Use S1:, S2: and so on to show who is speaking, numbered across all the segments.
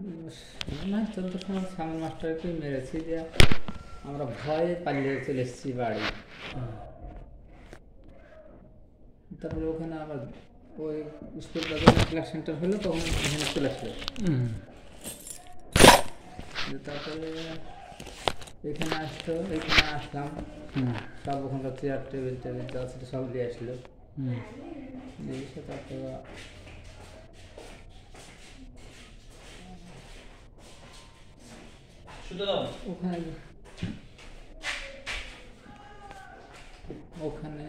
S1: মাস চলতে সময় সামন মাস্টারকে মেরেছি যে আমরা ভয়ে পালিয়ে চলে এসেছি বাড়ি। তারপরে ওখানে আবার ওই স্কুল ক্লাস সেন্টার হলো তখন এখানে চলে আসলো। তারপরে এখানে আসলাম, সব ওখানকার চেয়ার টেবিল যা ছিল সব নিয়ে আসলো। এসে তারপরে ওখানে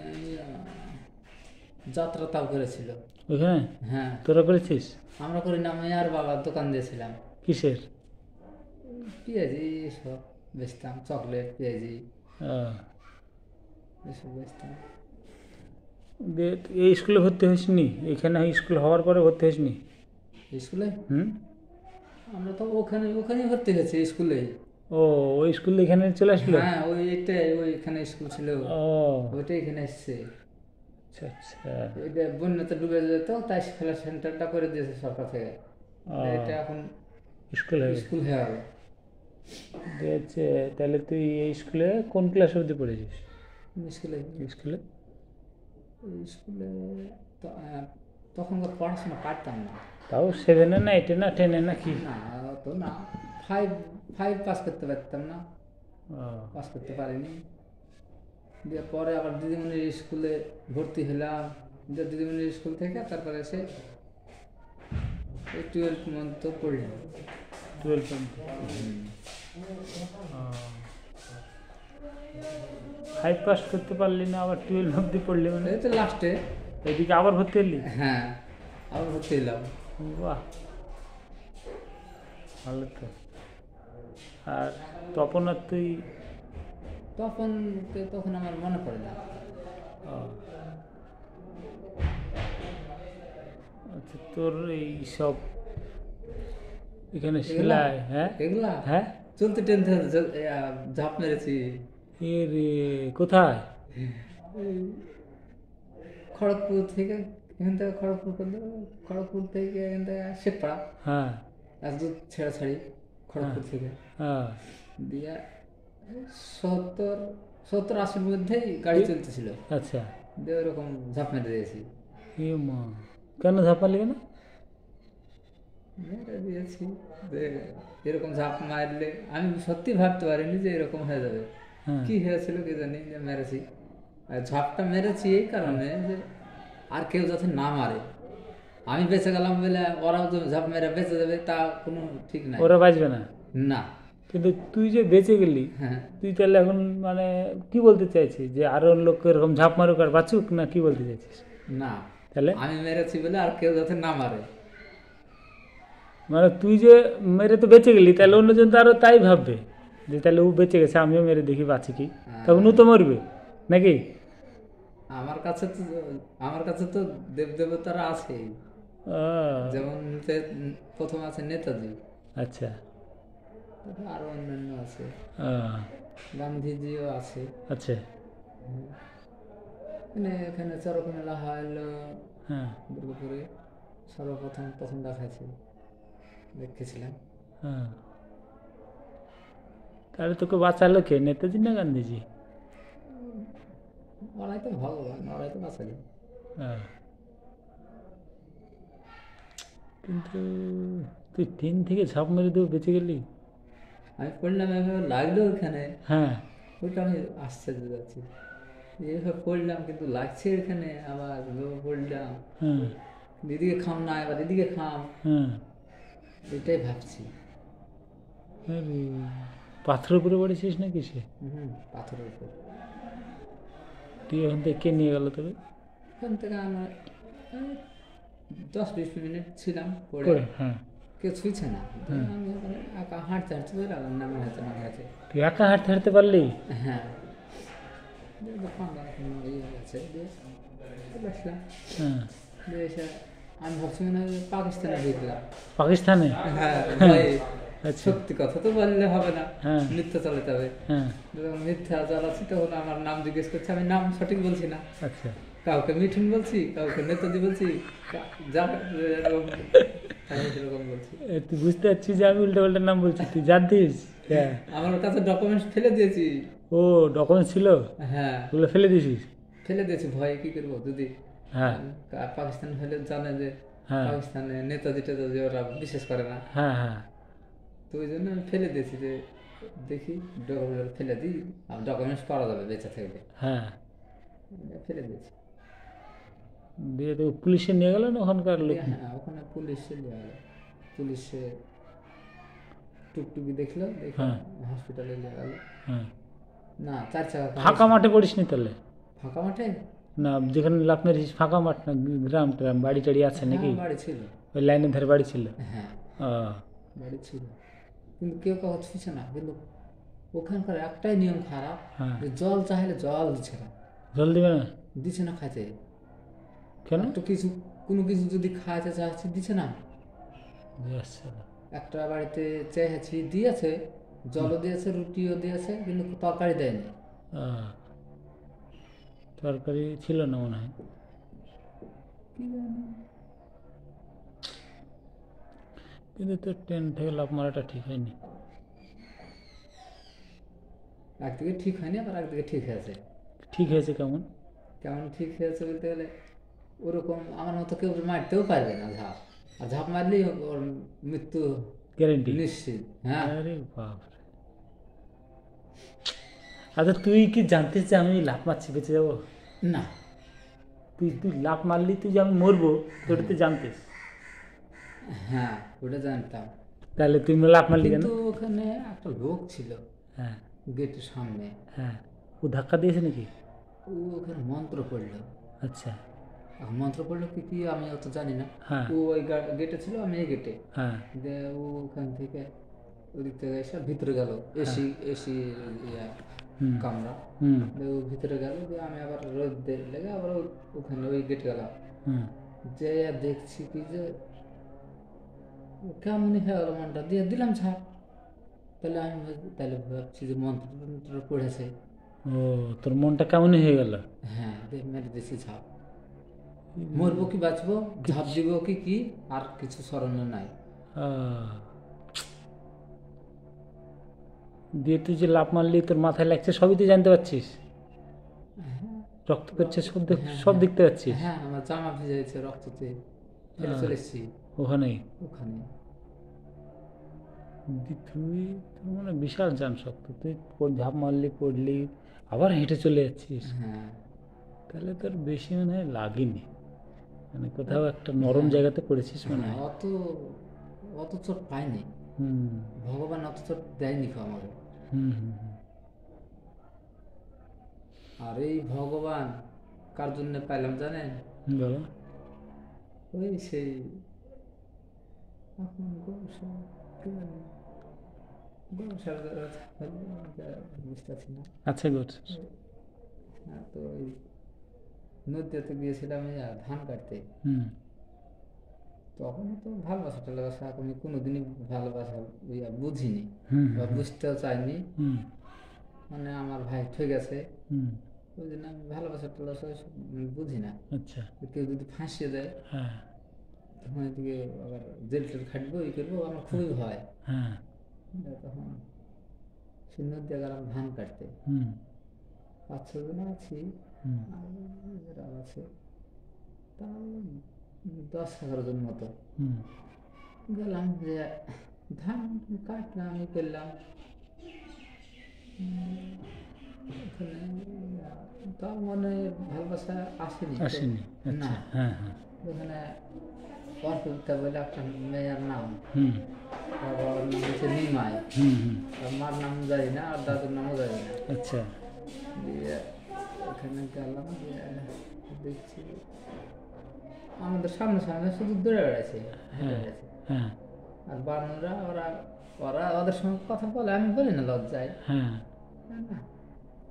S1: যাত্রা তাও করেছিল
S2: ওখানে।
S1: হ্যাঁ,
S2: তোরা করেছিস?
S1: আমরা করি না, আমি আর বাবার দোকান দিয়েছিলাম।
S2: কিসের?
S1: পেঁয়াজি সব বেচতাম, চকলেট পেঁয়াজি এসব বেচতাম।
S2: এই স্কুলে ভর্তি হয়েছিনি? এখানে স্কুল হওয়ার পরে ভর্তি হয়েছিনি
S1: স্কুলে? আমরা তো ওখানেই ভর্তি হয়েছি স্কুলে।
S2: ও, ওই স্কুল এখানে চলে আসলো?
S1: হ্যাঁ, ওইখানে স্কুল ছিল, ওইটা এখানে এসছে।
S2: আচ্ছা আচ্ছা।
S1: এটা বন্যাতে ডুবে যেত, তাই খেলার সেন্টারটা করে দিয়েছে সরকার থেকে। এটা এখন
S2: স্কুল হয়ে
S1: গেল।
S2: তাহলে তুই এই স্কুলে কোন ক্লাস অবধি পড়েছিস?
S1: স্কুলে
S2: স্কুলে
S1: তখনকার পড়াশোনা পারতাম না।
S2: তাও 7-এ না 8-এ না 10-এ নাকি?
S1: না, তো না, 5 পাস করতে পারতাম না, পাস করতে পারিনি। দিয়ে পরে আবার দিদিমণির স্কুলে ভর্তি হলাম। দিদিমণির স্কুল থেকে তারপরে এসে 12 পর্যন্ত পড়লাম।
S2: 12 পর্যন্ত? 5 পাস করতে পারলি না, আবার 12 অবধি পড়লি? মানে
S1: এই তো লাস্টে
S2: এদিকে আবার ভর্তি হলি?
S1: হ্যাঁ, আবার ভর্তি হলাম।
S2: বাহ, ভালো তো। আর তখন আর তুই?
S1: তখন আমার মনে পড়ে না।
S2: আচ্ছা, তোর এই সব এখানে সেলাই? হ্যাঁ,
S1: এগুলা
S2: হ্যাঁ
S1: চলতে ঝাঁপ মেরেছি।
S2: এ রে, কোথায়?
S1: খড়গপুর থেকে, এখান থেকে খড়গপুর থেকে এখান থেকে শেখপাড়া।
S2: হ্যাঁ,
S1: রাজদূত ছেড়াছাড়ি খড়গপুর থেকে।
S2: হ্যাঁ,
S1: দিয়ে 70-80 মধ্যেই গাড়ি চলতেছিল।
S2: আচ্ছা,
S1: দিয়ে ওরকম ঝাঁপ মেরে দিয়েছি।
S2: মা, কেন ঝাঁপালি? কেন
S1: মেরে দিয়েছি এরকম ঝাঁপ মারলে আমি সত্যি ভাবতে পারিনি যে এরকম হয়ে যাবে। কি হয়েছিল কি জানি, যে মেরেছি। আর ঝাঁপটা মেরেছি এই কারণে যে আর কেউ যাতে না মারে। আমি বেঁচে গেলাম বলে ওরাও তো ঝাঁপ মেরে বেঁচে যাবে, তা কোনো ঠিক নাই।
S2: ওরা বাঁচবে না?
S1: না।
S2: কিন্তু তুই যে বেঁচে গেলি, তুই তাহলে এখন মানে কি বলতে চাইছিস? যে আরো লোক এরকম ঝাঁপ মারুক আর বাঁচুক, না কি বলতে চাইছিস?
S1: না,
S2: তাহলে
S1: আমি মেরেছি বলে আর কেউ যাতে না মারে।
S2: মানে তুই যে মেরে তো বেঁচে গেলি, তাহলে অন্যজন তো আরো তাই ভাববে যে তাহলে ও বেঁচে গেছে, আমিও মেরে দেখি বাঁচি কি। তখন ও তো মরবে নাকি?
S1: আমার কাছে তো দেবদেবতারা আছে, যেমন প্রথম আছে নেতাজি।
S2: আচ্ছা,
S1: আরো অন্যান্য আছে, গান্ধীজিও আছে।
S2: আচ্ছা,
S1: এখানে চরক মেলা হয়
S2: হ্যাঁ,
S1: দুর্গাপুরে প্রথম দেখেছিলাম।
S2: হ্যাঁ, তাহলে তোকে বাঁচালো কে, নেতাজি না গান্ধীজি?
S1: ওরাই তো ভগবান, ওরাই তো বাঁচালো।
S2: কিন্তু তুই 3 থেকে ঝাঁপ মেরে দেবো বেঁচে গেলি?
S1: আমি পড়লাম, এভাবে লাগলো ওখানে।
S2: হ্যাঁ,
S1: ওইটা আমি আশ্চর্য যাচ্ছি, এইভাবে পড়লাম কিন্তু লাগছে এখানে, আবার পড়লাম। দিদিকে খাম না, এবার দিদিকে খাম, এটাই ভাবছি।
S2: পাথরের উপরে পড়েছিস না কিসে?
S1: পাথরের উপর।
S2: তুই ওখান থেকে কে নিয়ে গেল তবে?
S1: ওখান থেকে আমার 10-20 মিনিট ছিলাম পড়ে। কেউ ছুঁইছে না, আমি ওখানে একা হাঁটতে ধরে আলাম, নামে হাঁটতে।
S2: তুই একা হাঁটতে পারলি?
S1: হ্যাঁ, আমি ভাবছি মনে হয় পাকিস্তানে ঢুকলাম।
S2: পাকিস্তানে?
S1: হ্যাঁ, সত্যি কথা তো বললে হবে না, মিথ্যা চালাতে হবে। মিথ্যা চালাচ্ছি, তখন আমার নাম জিজ্ঞেস করছে, আমি নাম সঠিক বলছি না।
S2: আচ্ছা,
S1: কাউকে মিঠুন বলছি, কাউকে নেতাজি বলছি, যা এরকম আমি সেরকম বলছি।
S2: তুই বুঝতে পারছিস যে আমি উল্টো পাল্টা নাম বলছি, তুই জানতিস? হ্যাঁ।
S1: আমার কাছে ডকুমেন্টস ফেলে দিয়েছি।
S2: ও ডকুমেন্টস ছিল,
S1: হ্যাঁ
S2: ওগুলো ফেলে দিয়েছিস?
S1: ফেলে দিয়েছি, ভয়ে কি করবো যদি
S2: হ্যাঁ
S1: পাকিস্তান হলে জানে যে
S2: হ্যাঁ
S1: পাকিস্তানে নেতাজি টেতাজি ওরা বিশ্বাস করে না,
S2: হ্যাঁ হ্যাঁ
S1: তো ওই জন্য আমি ফেলে দিয়েছি যে দেখি ডকুমেন্ট ফেলে দিই, আর ডকুমেন্টস করা যাবে বেঁচে থাকবে,
S2: হ্যাঁ।
S1: ফেলে দিয়েছি।
S2: দিয়ে তো পুলিশে নিয়ে গেল না ওখানকার লোক?
S1: হ্যাঁ ওখানে পুলিশে নিয়ে গেল, পুলিশে টুকটুকি দেখলো, দেখে
S2: হ্যাঁ
S1: হসপিটালে নিয়ে গেল।
S2: হ্যাঁ।
S1: না 4 চাকা
S2: ফাঁকা মাঠে পড়িস নি তাহলে?
S1: ফাঁকা মাঠে?
S2: না যেখানে লাভ মেরেছিস ফাঁকা মাঠ না গ্রাম ট্রাম বাড়ি টাড়ি আছে নাকি?
S1: হ্যাঁ, বাড়ি ছিল।
S2: ওই লাইনের ধারে বাড়ি ছিল?
S1: হ্যাঁ
S2: ও
S1: বাড়ি ছিল, কিন্তু কেউ কাউ ছুঁছে না। কিন্তু ওখানকার একটাই নিয়ম খারাপ,
S2: হ্যাঁ।
S1: যে জল চাইলে জল দিচ্ছে না,
S2: জল দিবে না?
S1: দিচ্ছে না খাইতে।
S2: কেন?
S1: একটু কিছু কোনো কিছু যদি খাইতে চাচ্ছি দিচ্ছে না।
S2: আচ্ছা।
S1: একটা বাড়িতে চেয়েছি দিয়েছে, জলও দিয়েছে, রুটিও দিয়েছে, কিন্তু তরকারি দেয়নি।
S2: তরকারি ছিল না মনে হয়।
S1: কি জানি।
S2: কিন্তু তোর ট্রেন থেকে লাভ মারাটা ঠিক হয়নি।
S1: একদিকে ঠিক হয়নি, আবার একদিকে ঠিক হয়েছে।
S2: ঠিক হয়েছে কেমন?
S1: কেমন ঠিক হয়েছে বলতে গেলে, ওরকম আমার মতো কেউ মারতেও পারবে না ঝাঁপ, আর ঝাঁপ মারলেই ওর মৃত্যু
S2: গ্যারেন্টি?
S1: নিশ্চিত। হ্যাঁ
S2: আরে বাপ রে। আচ্ছা তুই কি জানতিস যে আমি লাফ মারছি বেঁচে যাবো?
S1: না।
S2: তুই তুই লাফ মারলি তুই যে আমি মরবো তোর তুই জানতিস?
S1: হ্যাঁ ওটা জানতাম,
S2: তাহলে তুই লাফ মারলি কেন?
S1: কিন্তু ওখানে একটা লোক ছিল
S2: হ্যাঁ
S1: গেটের সামনে,
S2: হ্যাঁ। ও ধাক্কা দিয়েছে নাকি?
S1: ও ওখানে মন্ত্র পড়লো।
S2: আচ্ছা।
S1: এখন মন্ত্র পড়লো কি কি আমি অত জানি না।
S2: হ্যাঁ
S1: ও ওই গেটে ছিল, আমি এই গেটে।
S2: হ্যাঁ
S1: যে ও ওখান থেকে ওদিক থেকে এসে ভিতরে গেল, এসি এসি
S2: হুম
S1: কামরা,
S2: হুম
S1: দিয়ে ও ভিতরে গেল, দিয়ে আমি আবার রোদ লেগে আবার ওখানে ওই গেটে গেলাম।
S2: হুম।
S1: যে দেখছি কি যে কেমনই হয়ে গেল, মনটা দিয়ে দিলাম ছাপ। তাহলে আমি তাহলে ভাবছি যে মন্ত্র টন্ত্র পড়েছে।
S2: ও তোর মনটা কেমনই হয়ে গেল?
S1: হ্যাঁ দিয়ে মেরে দিয়েছি ঝাঁপ। মরবো কি বাঁচবো, ঝাঁপ দিব কি কি, আর কিছু স্মরণে নাই।
S2: দিয়ে তুই যে লাফ মারলি তোর মাথায় লাগছে সবই তুই জানতে পারছিস? রক্ত করছে সব সব দেখতে পাচ্ছিস?
S1: হ্যাঁ আমার জামা ভিজে গেছে রক্ততে, ফেলে চলে এসেছি
S2: ওখানেই?
S1: ওখানে।
S2: তুই তোর মানে বিশাল জান শক্ত, তুই ঝাঁপ মারলি পড়লি আবার হেঁটে চলে যাচ্ছিস।
S1: হ্যাঁ
S2: তাহলে তোর বেশি মনে হয় লাগেনি, মানে কোথাও একটা নরম জায়গাতে পড়েছিস মনে হয়।
S1: অত অত চোট পাইনি,
S2: হুম
S1: ভগবান অত চোট দেয়নি তো আমাকে।
S2: হুম হুম হুম।
S1: আর এই ভগবান কার জন্য পাইলাম জানেন?
S2: বলো।
S1: ওই সেই এখন বুঝতেছি না।
S2: আচ্ছা গুড।
S1: হ্যাঁ তো ওই নদীতে গিয়েছিলাম এই ধান কাটতে,
S2: হুম
S1: তখন তো ভালোবাসা টালোবাসা আমি কোনোদিনই ভালোবাসা বুঝিনি
S2: হুম
S1: বা বুঝতেও চাইনি।
S2: হুম
S1: মানে আমার ভাই ঠিক আছে,
S2: হুম।
S1: ওই জন্য আমি ভালোবাসা টালোবাসা বুঝি না।
S2: আচ্ছা।
S1: কেউ যদি ফাঁসিয়ে দেয়
S2: হ্যাঁ
S1: তখন এদিকে আবার জেল টেল খাটবো এই করবো, আমার খুবই ভয়।
S2: হ্যাঁ
S1: তখন সে নদী গেলাম ধান কাটতে,
S2: হুম
S1: 5-6 জন আছি,
S2: হুম
S1: আর যারা আছে তাও 10-11 জন মতো
S2: হুম
S1: গেলাম, যে ধান কাটলাম আমি করলাম। ওখানে তাও মনে ভালোবাসা আসেনি তো।
S2: আসেনি?
S1: না
S2: আচ্ছা। হ্যাঁ হ্যাঁ
S1: ওখানে অর্পিতা বলে একটা মেয়ের নাম,
S2: হুম
S1: বাবার নাম হচ্ছে নিমাই,
S2: হুম হুম।
S1: আর মার নাম জানি না, আর দাদুর নামও জানি না।
S2: আচ্ছা।
S1: দিয়ে ওখানে গেলাম, দিয়ে দেখছি আমাদের সামনে সামনে শুধু দৌড়ে বেড়াচ্ছে, হেঁটে
S2: হ্যাঁ
S1: বেড়াচ্ছে।
S2: হ্যাঁ
S1: আর বানরা ওরা ওরা ওদের সঙ্গে কথা বলে, আমি বলি না লজ্জায়,
S2: হ্যাঁ
S1: না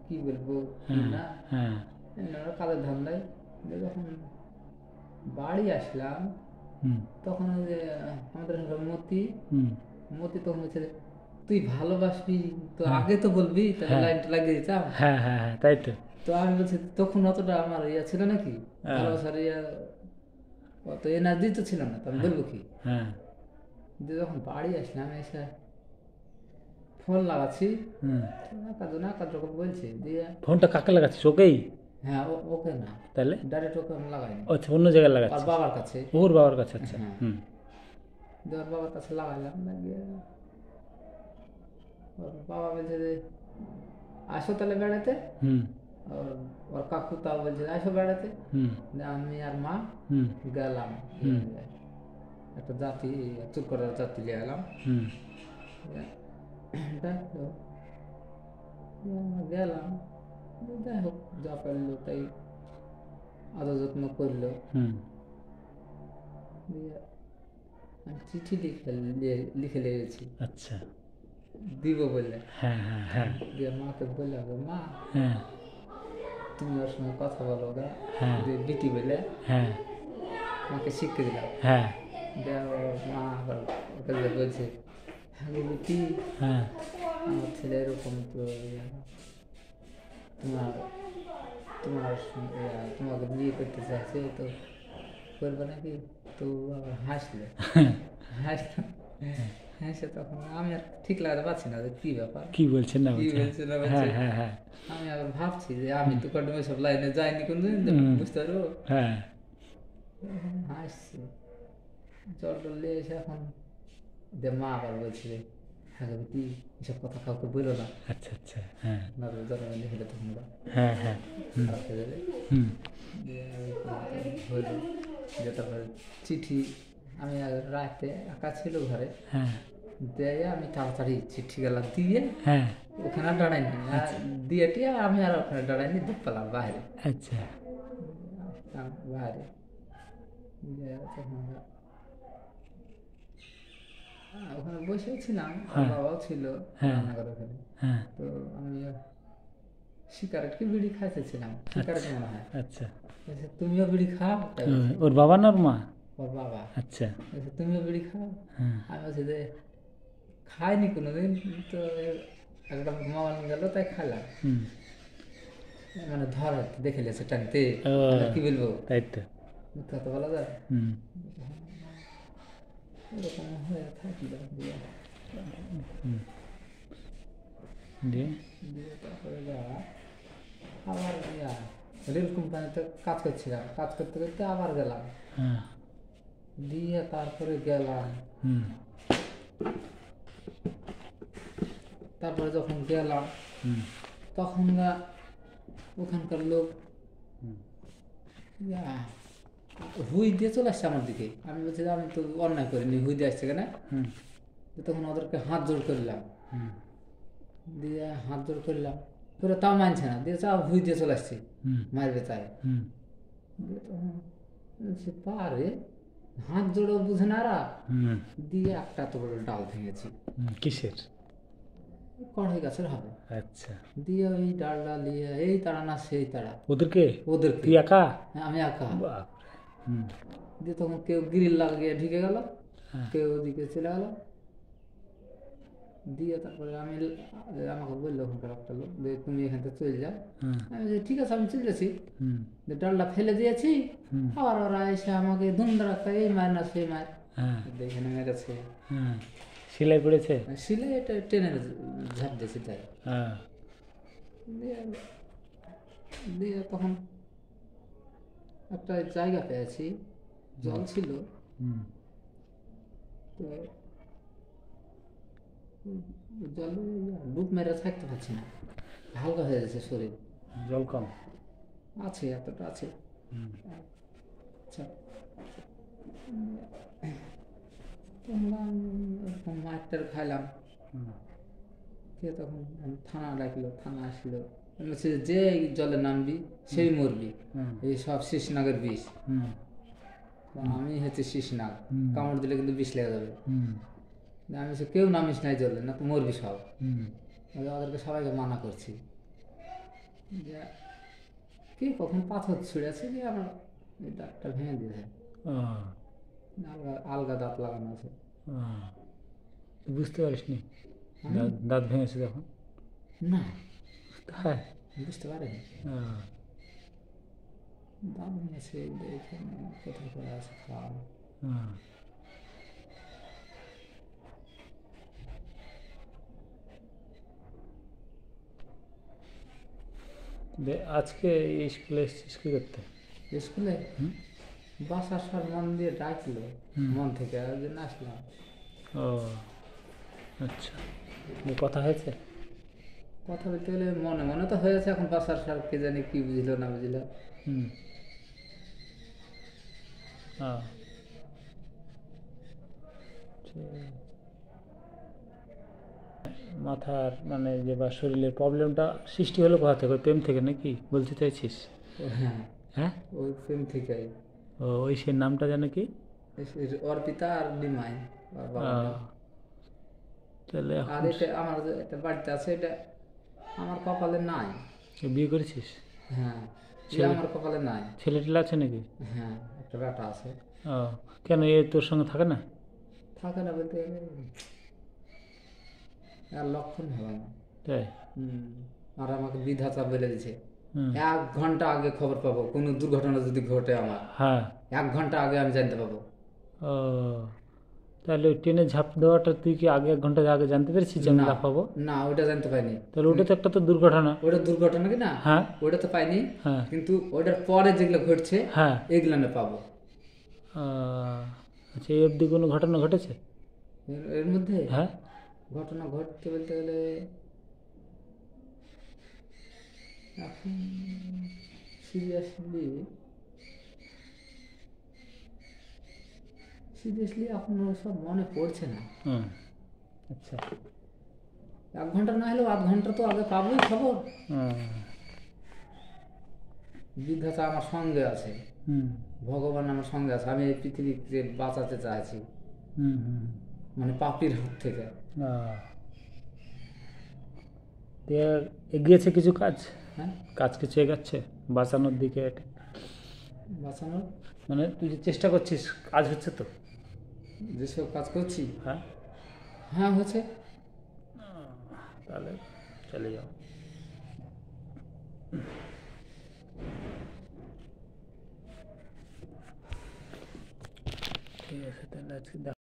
S1: কি বলবো কি
S2: হ্যাঁ
S1: না,
S2: হ্যাঁ
S1: ওরা কাজের ধান্দায়। দিয়ে যখন বাড়ি আসলাম
S2: হুম
S1: তখন ওই যে আমাদের এখানকার
S2: হুম
S1: মতি তখন বলছে, তুই ভালোবাসবি তো আগে তো বলবি, তাহলে
S2: হ্যাঁ।
S1: লাইনটা লাগিয়ে দিতাম।
S2: হ্যাঁ হ্যাঁ হ্যাঁ তাই তো।
S1: তো আমি বলছি তখন অতটা আমার ইয়া ছিল নাকি, ভালোবাসার ইয়া অত এনার্জি তো ছিল না, তো আমি বলবো কি।
S2: হ্যাঁ
S1: দিয়ে যখন বাড়ি আসলাম এসে ফোন লাগাচ্ছি,
S2: হুম।
S1: না কাজ রকম বলছে দিয়ে।
S2: ফোনটা কাকে লাগাচ্ছিস, ওকেই?
S1: হ্যাঁ ওকে না,
S2: তাহলে
S1: ডাইরেক্ট ওকে আমি লাগাইনি,
S2: আচ্ছা, অন্য জায়গায়
S1: আর
S2: লাগাচ্ছিস?
S1: বাবার কাছে।
S2: ওর বাবার কাছে, আচ্ছা।
S1: হ্যাঁ,
S2: হুম
S1: দিয়ে ওর বাবার কাছে লাগাইলাম, লাগিয়ে ওর বাবা বলছে যে আসো তাহলে বেড়াতে।
S2: হুম
S1: ওর ওর কাকু তাও বলছে আসো বেড়াতে।
S2: হুম
S1: দিয়ে আমি আর মা
S2: হুম
S1: গেলাম,
S2: হুম
S1: একটা জাতি চুরকরার জাতি নিয়ে গেলাম।
S2: হুম
S1: ডাকলো, দিয়ে আমরা গেলাম, যাই হোক যা পারলো তাই আদর যত্ন করলো।
S2: হুম
S1: দিয়ে আমি চিঠি লিখে লেগেছি
S2: আচ্ছা।
S1: দিব বলে।
S2: হ্যাঁ হ্যাঁ হ্যাঁ
S1: দিয়ে মাকে বললাম, মা
S2: হ্যাঁ
S1: তুমি ওর সঙ্গে কথা বলো গা,
S2: হ্যাঁ
S1: দিয়ে বিটি বলে
S2: হ্যাঁ
S1: মাকে শিখিয়ে দিলাম।
S2: হ্যাঁ
S1: দিয়ে ওর মা আবার ওকে যে বলছে, হ্যাঁ গো বিটি,
S2: হ্যাঁ
S1: আমার ছেলে এরকম তো তোমার তোমার তোমাকে বিয়ে করতে চাইছে, তো করবে নাকি? তো আবার হাসলে, হাসলাম, হেসে তখন আমি আর ঠিক লাগাতে পারছি না যে কি ব্যাপার,
S2: কি বলছেন না
S1: কি
S2: বলছে?
S1: বলছে না
S2: হ্যাঁ
S1: বলছে।
S2: হ্যাঁ হ্যাঁ
S1: আমি আবার ভাবছি যে আমি তো কন্ডম সব লাইনে যাইনি কোনদিন, বুঝতে পারবো।
S2: হ্যাঁ
S1: এখন হাসছি, জল টল নিয়ে এসে এখন যে মা আবার বলছে যে, হ্যাঁ গো তুই এসব কথা কাউকে বলো না,
S2: আচ্ছা আচ্ছা হ্যাঁ
S1: না তো জ্বর লিখে তখন ওরা
S2: হ্যাঁ হ্যাঁ হুম
S1: খারাপ হয়ে যাবে।
S2: হুম
S1: দিয়ে হইল, যে তারপরে চিঠি আমি আর রাতে একা ছিল ঘরে,
S2: হ্যাঁ
S1: দিয়ে আমি তাড়াতাড়ি চিঠি গেলা দিয়ে
S2: হ্যাঁ
S1: ওখানে আর দাঁড়াইনি, আর দিয়ে টিয়ে আমি আর ওখানে দাঁড়াইনি, দুধ পেলাম বাইরে,
S2: আচ্ছা
S1: বাইরে। দিয়ে তখন ওখানে বসেই ছিলাম, আর বাবাও ছিল রান্নাঘরে ওখানে।
S2: হ্যাঁ
S1: তো আমি সিগারেট কি বিড়ি খাইতেছিলাম, সিগারেট মনে হয়।
S2: আচ্ছা।
S1: বলছে, তুমিও বিড়ি খাও? তাই বলছে,
S2: ওর বাবা না ওর মা?
S1: ওর বাবা।
S2: আচ্ছা
S1: বলছে, তুমিও বিড়ি খাও?
S2: হ্যাঁ
S1: আমি বলছি যে খাইনি কোনোদিন, তো একটা মামা গেল তাই খাইলাম,
S2: হুম
S1: মানে ধর দেখে লেছে টানতে,
S2: ও,
S1: কি বলবো,
S2: তাই তো।
S1: মিথ্যা তো বলা যায়।
S2: হুম
S1: এরকম হয়ে থাকলো, দিয়ে
S2: দিয়ে
S1: দিয়ে তারপরে আবার রেল কোম্পানিতে কাজ করছিলাম, কাজ করতে করতে আবার গেলাম,
S2: হ্যাঁ
S1: দিয়ে তারপরে গেলাম।
S2: হুম
S1: তারপরে যখন গেলাম
S2: হুম
S1: তখন ওখানকার লোক
S2: হুম
S1: হুই দিয়ে চলে আসছে আমার দিকে। আমি বলছি যে আমি তো অন্যায় করিনি, হুই দিয়ে আসছে কেন?
S2: হুম
S1: তখন ওদেরকে হাত জোড় করলাম,
S2: হুম
S1: দিয়ে হাত জোড় করলাম, করে তাও মানছে না, দিয়ে চাও হুই দিয়ে চলে আসছি,
S2: হুম
S1: মারবে তাই।
S2: হুম
S1: দিয়ে তখন বলছি পারে হাত জোড়ো বুঝে না রা,
S2: হুম
S1: দিয়ে একটা তো বড় ডাল ভেঙেছি,
S2: কিসের?
S1: কড়াই গাছের হবে।
S2: আচ্ছা,
S1: দিয়ে ওই ডালটা নিয়ে এই তারা না সেই তারা
S2: ওদেরকে?
S1: ওদেরকে,
S2: তুই একা?
S1: আমি একা।
S2: বাপরে। হুম
S1: দিয়ে তখন কেউ গ্রিল লাগিয়ে ঢুকে গেল,
S2: হ্যাঁ
S1: কেউ ওদিকে চলে গেল। দিয়ে তারপরে আমাকে বললো ওখানকার একটা লোক যে তুমি এখান থেকে চলে যাও।
S2: হ্যাঁ
S1: আমি বলছি, ঠিক আছে আমি চলে যাচ্ছি।
S2: হুম
S1: যে ডালটা ফেলে দিয়েছি,
S2: হুম
S1: আবার ওরা এসে আমাকে ধুমধারা এই মার না সেই মার,
S2: হ্যাঁ
S1: এখানে মেরেছে।
S2: হ্যাঁ সেলাই পড়েছে?
S1: সিলে এটা টেনে ঝাঁপ দিয়েছি তাই।
S2: হ্যাঁ
S1: দিয়ে দিয়ে তখন একটা জায়গা পেয়েছি, জল ছিল,
S2: হুম
S1: তো জল ডুব মেরে থাকতে পারছি না, হালকা হয়ে যাচ্ছে শরীর।
S2: জল কম
S1: আছে এতটা আছে।
S2: হুম
S1: আচ্ছা, তখন মাছটার খাইলাম,
S2: হুম
S1: কে তখন থানা ডাকলো, থানা আসলো, বলছে যে এই জলে নামবি সেই মরবি,
S2: হুম
S1: এই সব শিশনাগের বিষ।
S2: হুম
S1: আমি হচ্ছে শিশনাগ,
S2: হুম।
S1: কামড় দিলে কিন্তু বিষ লেগে যাবে।
S2: হুম
S1: আমি বলছি কেউ নামিস নাই জলে, না তো মরবি সব।
S2: হুম
S1: ওদেরকে সবাইকে মানা করছি যে কে কখন পাথর ছুঁড়েছে, যে আমার এই দাঁতটা ভেঙে দিয়েছে,
S2: ও
S1: আলগা আলগা দাঁত লাগানো আছে।
S2: ও, তুই বুঝতে পারিস নি
S1: আমি-
S2: দাঁত ভেঙেছে তখন?
S1: না,
S2: হ্যাঁ
S1: বুঝতে পারেনি।
S2: হ্যাঁ।
S1: দারুণ আছে এখানে, কোথায় করে আছে খাল।
S2: হ্যাঁ। আজকে স্কুলে এসেছিস কি করতে?
S1: স্কুলে বাসার সব মন দিয়ে ডাকলো, মন থেকে, ওই জন্য আসলাম।
S2: ও আচ্ছা, কথা হয়েছে?
S1: কথা বলতে গেলে মনে মনে তো হয়েছে, এখন বাসার সার কে জানি কি বুঝলো না বুঝলো।
S2: হ্যাঁ। মাথার মানে যে বা শরীরের প্রবলেমটা সৃষ্টি হলো কোথা থেকে? প্রেম থেকে নাকি বলতে চাইছিস?
S1: হ্যাঁ
S2: হ্যাঁ,
S1: ওই প্রেম থেকে।
S2: ও ওই সে নামটা জানো কি?
S1: অর্পিতা আর ডিমাই।
S2: তাহলে
S1: আর এটা আমার যে একটা বাড়িতে আছে, এটা আমার কপালে নাই।
S2: বিয়ে করেছিস?
S1: হ্যাঁ, আমার কপালে নাই।
S2: ছেলে টেলে আছে নাকি?
S1: হ্যাঁ, একটা বেটা আছে।
S2: ও কেন, এ তোর সঙ্গে থাকে না?
S1: থাকে না বলতে গেলে আর লক্ষণ হবে না।
S2: তাই?
S1: আর আমাকে বিধাতা বলে দিছে 1 ঘন্টা আগে খবর পাবো, কোনো দুর্ঘটনা যদি ঘটে আমার।
S2: হ্যাঁ,
S1: 1 ঘন্টা আগে আমি জানতে পাবো।
S2: ও তাহলে ওই ট্রেনে ঝাঁপ দেওয়াটা তুই কি আগে 1 ঘন্টা আগে জানতে পেরেছিস যে আমি লাফাবো?
S1: না, ওটা জানতে পাইনি।
S2: তাহলে ওটা তো একটা তো দুর্ঘটনা।
S1: ওটা দুর্ঘটনা কি না?
S2: হ্যাঁ,
S1: ওটা তো পাইনি।
S2: হ্যাঁ,
S1: কিন্তু ওটার পরে যেগুলো ঘটছে,
S2: হ্যাঁ,
S1: এগুলো না পাবো।
S2: আচ্ছা, এই অবধি কোনো ঘটনা ঘটেছে
S1: এর মধ্যে?
S2: হ্যাঁ,
S1: ঘটনা ঘটতে বলতে গেলে এখন সিরিয়াসলি এখন সব মনে পড়ছে না।
S2: আচ্ছা,
S1: 1 ঘন্টা না হলেও 1/2 ঘন্টা তো আগে পাবোই খবর। বিধাতা আমার সঙ্গে আছে, ভগবান আমার সঙ্গে আছে। আমি এই পৃথিবীকে বাঁচাতে চাইছি, মানে পাপির হাত থেকে।
S2: এগিয়েছে কিছু কাজ?
S1: হ্যাঁ,
S2: কাজ কিছু এগাচ্ছে বাঁচানোর দিকে?
S1: বাঁচানোর
S2: মানে তুই যে চেষ্টা করছিস, কাজ হচ্ছে তো?
S1: যেসব কাজ করছি,
S2: হ্যাঁ,
S1: হ্যাঁ হচ্ছে।
S2: তাহলে চলে যাও। ঠিক আছে, তাহলে আজকে